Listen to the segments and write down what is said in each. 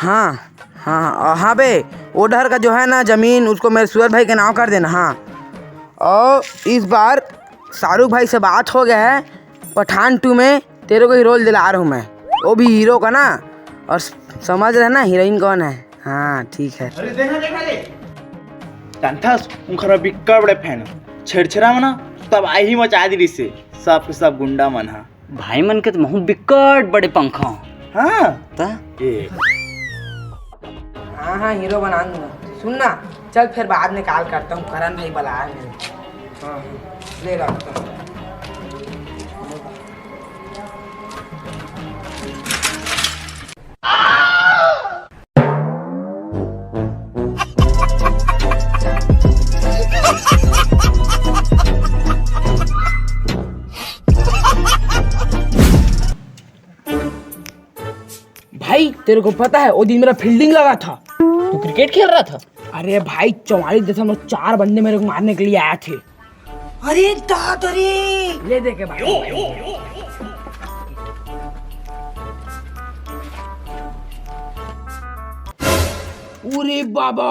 हाँ हाँ हाँ बे, वो डर का जो है ना ज़मीन उसको मेरे सूरज भाई के नाम कर देना। हाँ, और इस बार शाहरुख भाई से बात हो गया है, पठान 2 में तेरे को ही रोल दिला रहा हूँ मैं, वो भी हीरो का ना, और समझ रहे ना हीरोइन कौन है। हाँ ठीक है। अरे देखा देखा ले टंथस उनखरा बिक्का बड़े फैन छेड़छेड़ा मना तब आई ही मचा दी से सब के सब गुंडा मन हा भाई मन के तो महू बिकट बड़े पंखा। हाँ ता ए हाँ हाँ हीरो बना दूंगा, सुन ना, चल फिर बाद में कॉल करता हूँ, करण भाई बुलाया मेरे। हाँ हाँ ले रखता हूँ। भाई तेरे को पता है वो दिन मेरा फील्डिंग लगा था। तू क्रिकेट खेल रहा था? अरे भाई 44.4 बंदे मेरे को मारने के लिए आए थे। अरे दादरी ले दे के भाई। अरे बाबा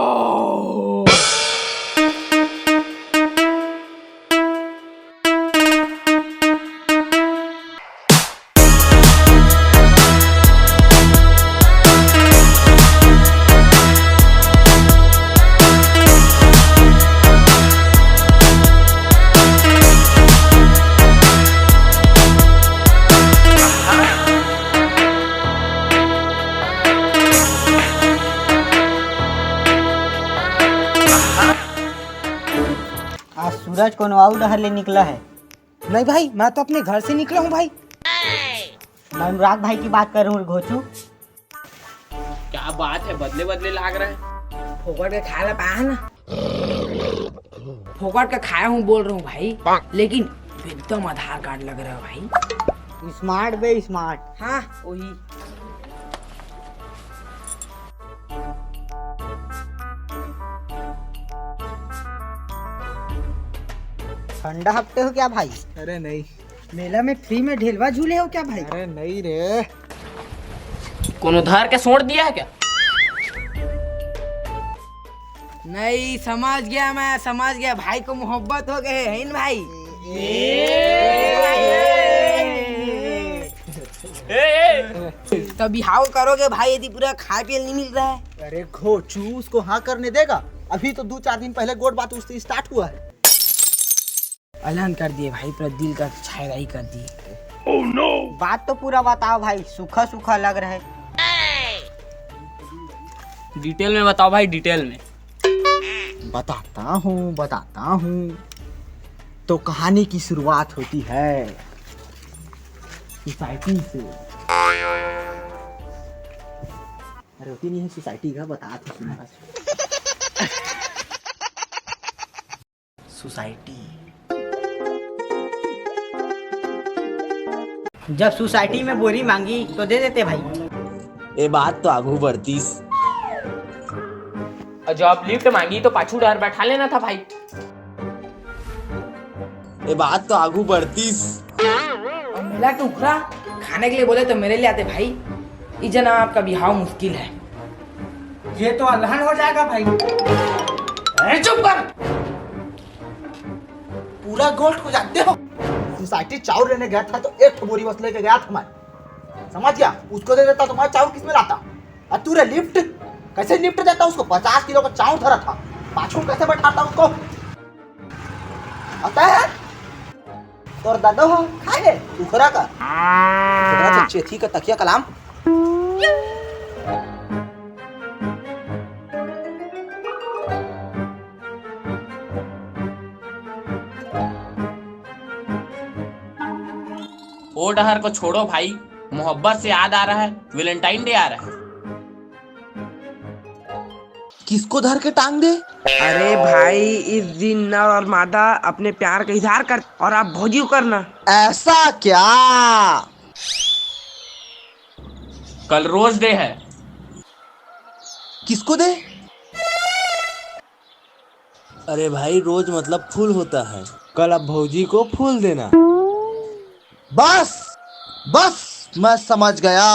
आज सूरज को नवाऊ डहर ले निकला है। नहीं भाई, मैं तो अपने घर से निकला हूँ भाई। मैं अनुराग भाई की बात कर रहा हूँ घोचू। क्या बात है, बदले बदले लाग रहा है। फोकट का खाया पाया ना, फोकट का खाया हूँ बोल रहा हूँ भाई, लेकिन एकदम आधार कार्ड लग रहा है भाई। स्मार्ट बे स्मार्ट। हाँ वही। ठंडा हफ्ते हो क्या भाई? अरे नहीं मेला में फ्री में ढेलवा झूले हो क्या भाई? अरे नहीं रे कौन उधार के सोच दिया है क्या? नहीं समझ गया, मैं समझ गया, भाई को मोहब्बत हो गए है ना भाई। तभी हाउ करोगे भाई यदि पूरा खाए पिए नहीं मिल रहा है। अरे घोचू उसको हाँ करने देगा, अभी तो 2-4 दिन पहले गोट बात उससे स्टार्ट हुआ है। ऐलान कर दिए भाई, पूरा दिल का छायरा ही कर दिए। oh, no! बात तो पूरा बताओ भाई, सूखा सूखा लग रहा है। डिटेल में बताओ भाई, डिटेल में। बताता हूँ। तो कहानी की शुरुआत होती है सोसाइटी से। अरे होती नहीं है सोसाइटी का, बताते सुना। सोसाइटी जब सोसाइटी में बोरी मांगी तो दे देते भाई। ये बात तो आगू बढ़तीस। और जब लिफ्ट मांगी तो पाछू डर बैठा लेना था भाई। ये बात तो आगू बढ़तीस। और मेला के उखड़ा खाने के लिए बोले तो मेरे लिए आते भाई। इस जना आपका बिहाव मुश्किल है। ये तो अल्हन हो जाएगा भाई। अरे चुप कर। पूरा गोल्ड को जानते हो। सोसाइटी चावल लेने गया था तो एक बोरी बस लेके गया था मैं, समझ गया? उसको दे देता तो मैं चावल किस में लाता? और तू रे लिफ्ट कैसे लिफ्ट देता? उसको 50 किलो का चावल धरा था, पाछू कैसे बैठाता उसको? आता है तोर दादा हो खाए उखरा का उखरा चेथी का तकिया कलाम। ओ डहर को छोड़ो भाई, मोहब्बत से याद आ रहा है, वैलेंटाइन डे आ रहा है। किसको धर के टांग दे? अरे भाई इस दिन नर और मादा अपने प्यार का इजहार कर और आप भोजी करना। ऐसा क्या? कल रोज डे है। किसको दे? अरे भाई रोज मतलब फूल होता है, कल अब भौजी को फूल देना। बस बस मैं समझ गया।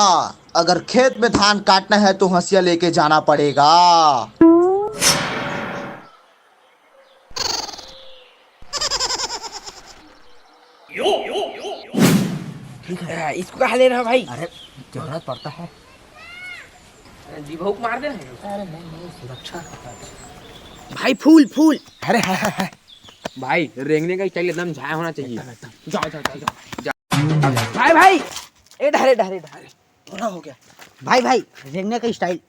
अगर खेत में धान काटना है तो हंसिया लेके जाना पड़ेगा। इसको कहा ले रहा भाई? अरे जरूरत पड़ता है। जी भूख मार दे रहे। अरे नहीं सुरक्षा। भाई फूल फूल। अरे है। भाई रेंगने का स्टाइल एकदम झाया होना चाहिए। जाओ जाओ जाओ जाओ। भाई भाई ए ढारे ढारे ढारे थोड़ा हो गया। भाई भाई रेंगने का स्टाइल।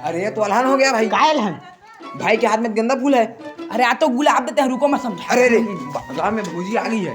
अरे ये तो अलहन हो गया भाई। कायल है। भाई के हाथ में गेंदा फूल है। अरे आ तो गुलाब देते हैं, रुको मैं समझा। अरे रे बाजार में भूजी आ गई है।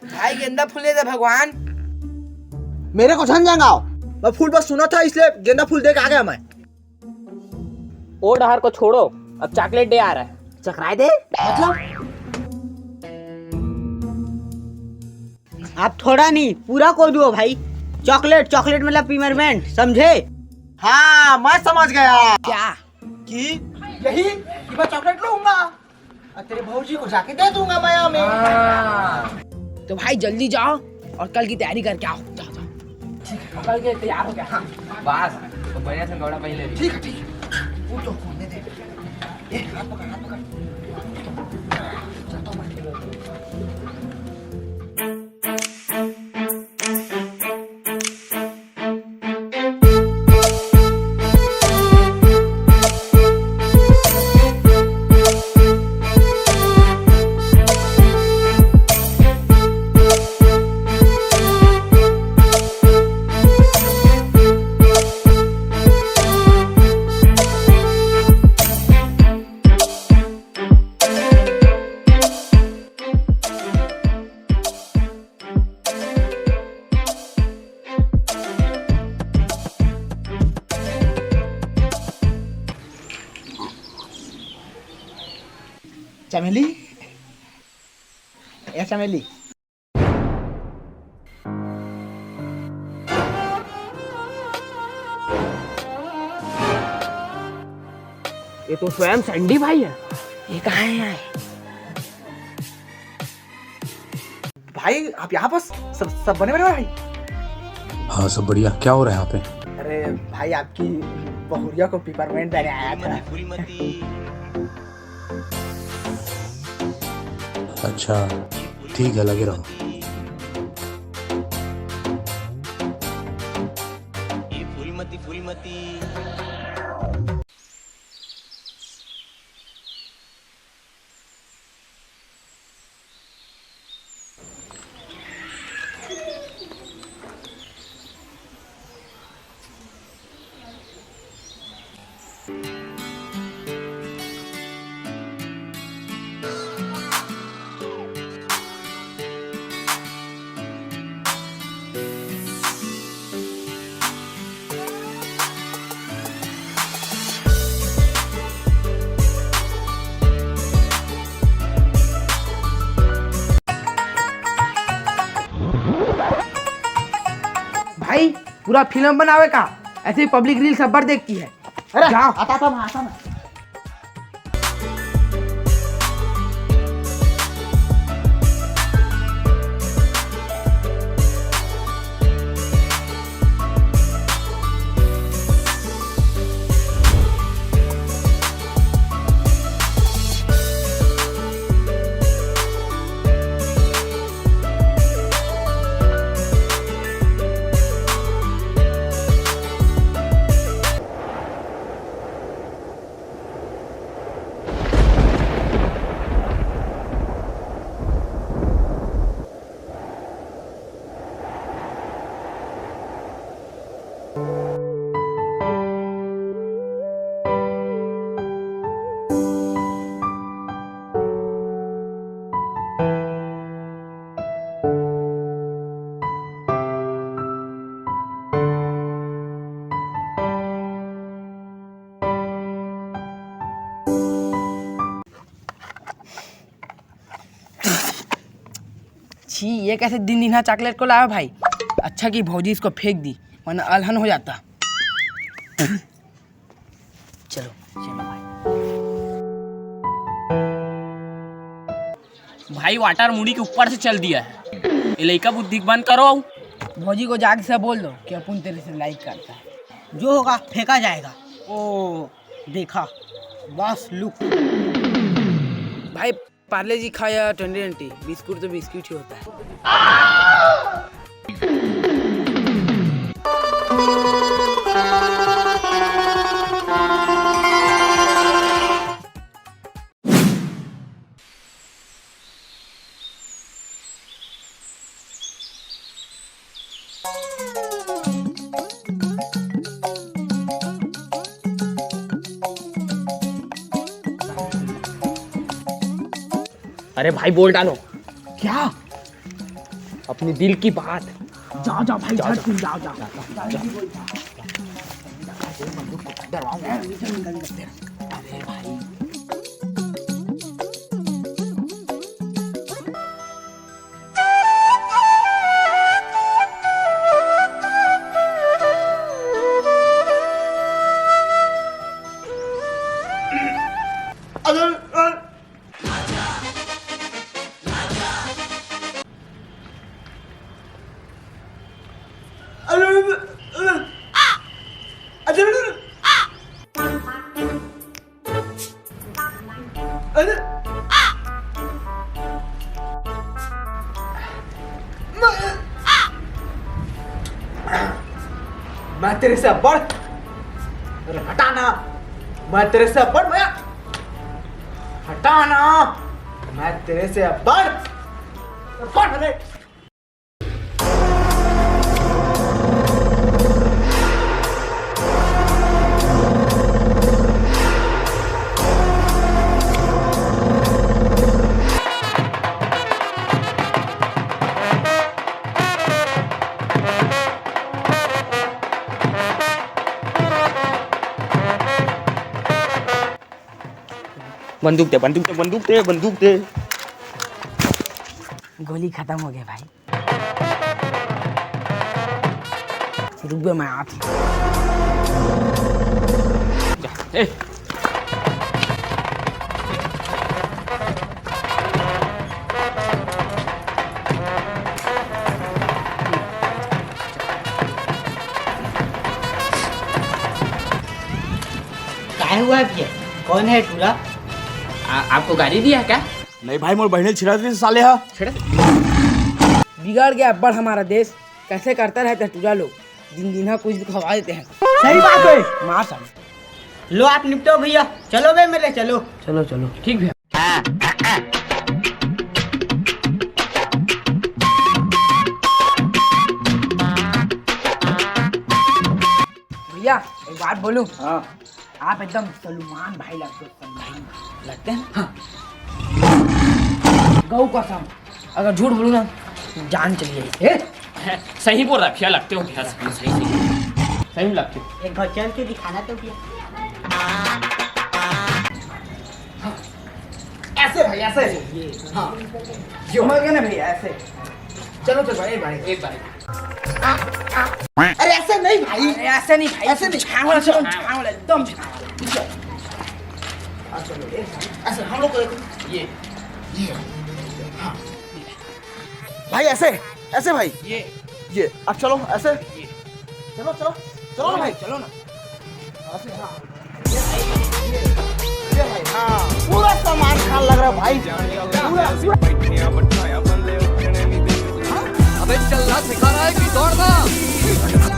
भाई गेंदा फूल दे भगवान। मेरे को समझाएगा। मैं फूल बस सुना था इसलिए गेंदा फूल देके आ गया मैं। ओ डहर को छोड़ो, अब चॉकलेट डे आ रहा है। चकराए दे मतलब? आप थोड़ा नहीं पूरा को दो भाई। चॉकलेट चॉकलेट मतलब पिपरमेंट, समझे? हाँ मैं समझ गया। क्या? कि यही कि मैं चॉकलेट लूंगा और तेरे भौजी को जाके दे दूंगा मैं में। तो भाई जल्दी जाओ और कल की तैयारी करके आओ। जाओ जाओ। ठीक है कल के तैयार हो गया। हाँ बस तो बढ़िया से गौड़ा पहले। ठीक है वो तो फोन दे दे। हाथ पकड़ हाथ पकड़। चलता हूँ मैं। चमेली ए चमेली। ये तो स्वयं सैंडी भाई है। ये कहाँ है? भाई आप यहाँ पर सब बने बने हो भाई? हाँ सब बढ़िया। क्या हो रहा है यहाँ पे? अरे भाई आपकी बहुरिया को पिपरमेंट देने आया था। अच्छा ठीक है, लगे रहो। भाई पूरा फिल्म बनावे का, ऐसे ही पब्लिक रील सब बार देखती है। अरे जाओ। आता मैं आता मैं। छी, ये कैसे दिन दिन चॉकलेट को लाया भाई। अच्छा कि भौजी इसको फेंक दी, वरना अलहन हो जाता। चलो चलो भाई। भाई वाटर मुड़ी के ऊपर से चल दिया है, ये लड़का बुद्धि बंद करो। भौजी को जाके से बोल दो कि अपन तेरे से लाइक करता है। जो होगा फेंका जाएगा। ओ देखा, बस लुक। भाई पार्ले जी खाया 20 बिस्कुट तो बिस्कुट ही होता है। अरे भाई बोल डालो क्या? अपनी दिल की बात। जाओ जाओ भाई, जाओ, जाओ जाओ मैं तेरे से बढ़। अरे हटाना, मैं तेरे से बढ़। मैं हटाना, मैं तेरे से बढ़। बढ़ अरे। बंदूक दे बंदूक दे बंदूक दे बंदूक दे। गोली खत्म हो गया भाई। रुक गया, मैं आता हूँ। ए, क्या हुआ भैया? कौन है टूरा? आपको गाड़ी दिया है क्या? नहीं भाई, मोर बहने छिड़ा दी साले हा। बिगड़ गया अब्बड़ हमारा देश। कैसे करता रहता है टूरा लोग, दिन दिन कुछ भी खवा देते हैं। सही बात है। मार साले। लो आप निपटो भैया, चलो बे मेरे, चलो। चलो चलो ठीक भैया। भैया एक बात बोलूं? हाँ। आप एकदम सलमान भाई लगते हो, सलमान लगते हैं। हाँ। गौ कसम, अगर झूठ बोलूं ना जान चली जाएगी। सही बोल रहा भैया, लगते हो भैया, सही सही सही लगते हो। एक बार चल के दिखाना तो भैया। ऐसे भाई, ऐसे। हाँ, समझ गए ना भैया, ऐसे। चलो तो भाई भाई। एक बार अरे ऐसे नहीं भाई, अरे ऐसे नहीं भाई, ऐसे नहीं। छांग वाला चलो, छांग वाला एकदम छांग वाला। ऐसे हम लोग को देखो, ये हाँ भाई, ऐसे ऐसे भाई, ये अब चलो ऐसे, चलो चलो चलो ना भाई, चलो ना। ऐसे हाँ, ये भाई हाँ, पूरा सामान खान लग रहा है भाई, पूरा अबे चलना सिखा रहा है कि दौड़ना।